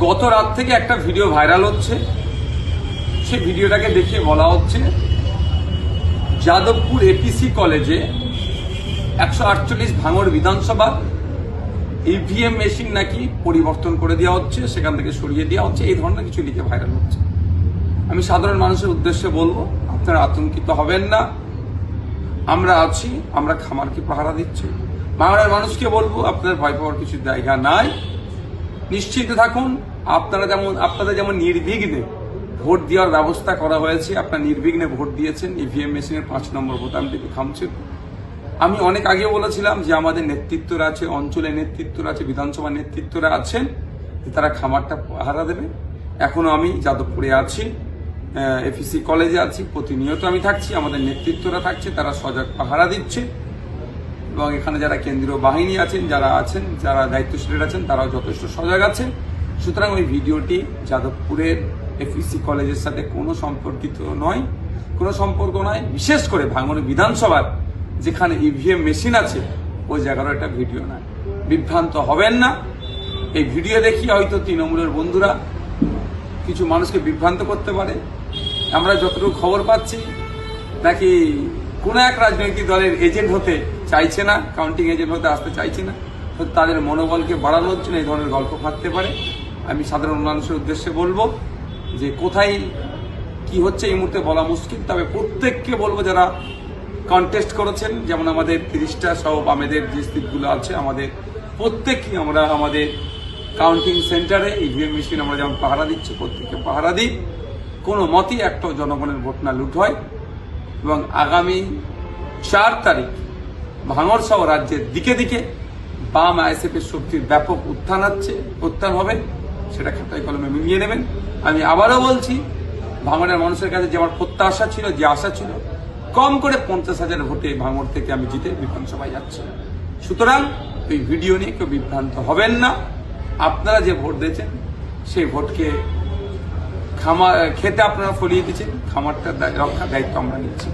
গত রাত থেকে একটা ভিডিও ভাইরাল হচ্ছে। সেই ভিডিওটাকে দেখিয়ে বলা হচ্ছে যাদবপুর এপিসি কলেজে 148 ভাঙড় বিধানসভা ইভিএম মেশিন নাকি পরিবর্তন করে দেওয়া হচ্ছে, সেখান থেকে সরিয়ে দেওয়া হচ্ছে, এই ধরনের কিছু লিখে ভাইরাল হচ্ছে। আমি সাধারণ মানুষের উদ্দেশ্যে বলবো, আপনারা আতঙ্কিত হবেন না, আমরা আছি, আমরা খামারকে পাহারা দিচ্ছি। ভাঙড়ের মানুষকে বলবো, আপনাদের ভয় পাওয়ার কিছু জায়গা নাই, নিশ্চিন্ত থাকুন। আপনাদের যেমন নির্বিঘ্নে ভোট দেওয়ার ব্যবস্থা করা হয়েছে, আপনারা নির্বিঘ্নে ভোট দিয়েছেন, ইভিএম মেশিনের 5 নম্বর বোতামটিকে খামছেন। আমি অনেক আগেও বলেছিলাম যে আমাদের নেতৃত্বরা আছে, অঞ্চলের নেতৃত্বরা আছে, বিধানসভা নেতৃত্বরা আছেন, তারা খামারটা পাহারা দেবে। এখনো আমি যাদবপুরে আছি, এপিসি কলেজে আছি, প্রতিনিয়ত আমি থাকছি, আমাদের নেতৃত্বরা থাকছে, তারা সজাগ পাহারা দিচ্ছে। এবং এখানে যারা কেন্দ্রীয় বাহিনী আছেন, যারা দায়িত্বশীল আছেন, তারাও যথেষ্ট সজাগ আছেন। সুতরাং ওই ভিডিওটি যাদবপুরের এপিসি কলেজের সাথে কোনো সম্পর্ক নয়। বিশেষ করে ভাঙড় বিধানসভার যেখানে ইভিএম মেশিন আছে, ওই জায়গারও একটা ভিডিও নয়। বিভ্রান্ত হবেন না। এই ভিডিও দেখিয়ে হয়তো তৃণমূলের বন্ধুরা কিছু মানুষকে বিভ্রান্ত করতে পারে। আমরা যতটুকু খবর পাচ্ছি, নাকি কোনো এক রাজনৈতিক দলের এজেন্ট হতে চাইছে না, কাউন্টিং এজেন্ট হতে আসতে চাইছে না, তাদের মনোবলকে বাড়ানোর জন্য এই ধরনের গল্প ফাটতে পারে। আমি সাধারণ মানুষের উদ্দেশ্যে বলবো যে কোথায় কি হচ্ছে এই মুহূর্তে বলা মুশকিল, তবে প্রত্যেককে বলবো যারা কন্টেস্ট করেছেন, যেমন আমাদের 30টা সহ বামেদের যে সিটগুলো আছে, আমাদের প্রত্যেককে আমরা আমাদের কাউন্টিং সেন্টারে ইভিএম মেশিন আমরা যেমন পাহারা দিচ্ছি, প্রত্যেককে পাহারা দিই। কোনো মতেই একটা জনগণের ভোট না লুট হয়। এবং আগামী 4 তারিখ ভাঙড় সহ রাজ্যের দিকে দিকে বাম আইএসএফের শক্তির ব্যাপক উত্থান হবে, সেটা খাতায় কলমে মিলিয়ে নেবেন। আমি আবারও বলছি, ভাঙড়ের মানুষের কাছে যে আমার প্রত্যাশা ছিল, যে আশা ছিল, কম করে 50,000 ভোটে ভাঙড় থেকে আমি জিতে বিধানসভায় যাচ্ছি। সুতরাং এই ভিডিও নিয়ে কেউ বিভ্রান্ত হবেন না। আপনারা যে ভোট দিয়েছেন, সেই ভোটকে খেতে আপনারা ফলিয়ে দিচ্ছেন, খামারটার রক্ষার দায়িত্ব আমরা নিচ্ছি।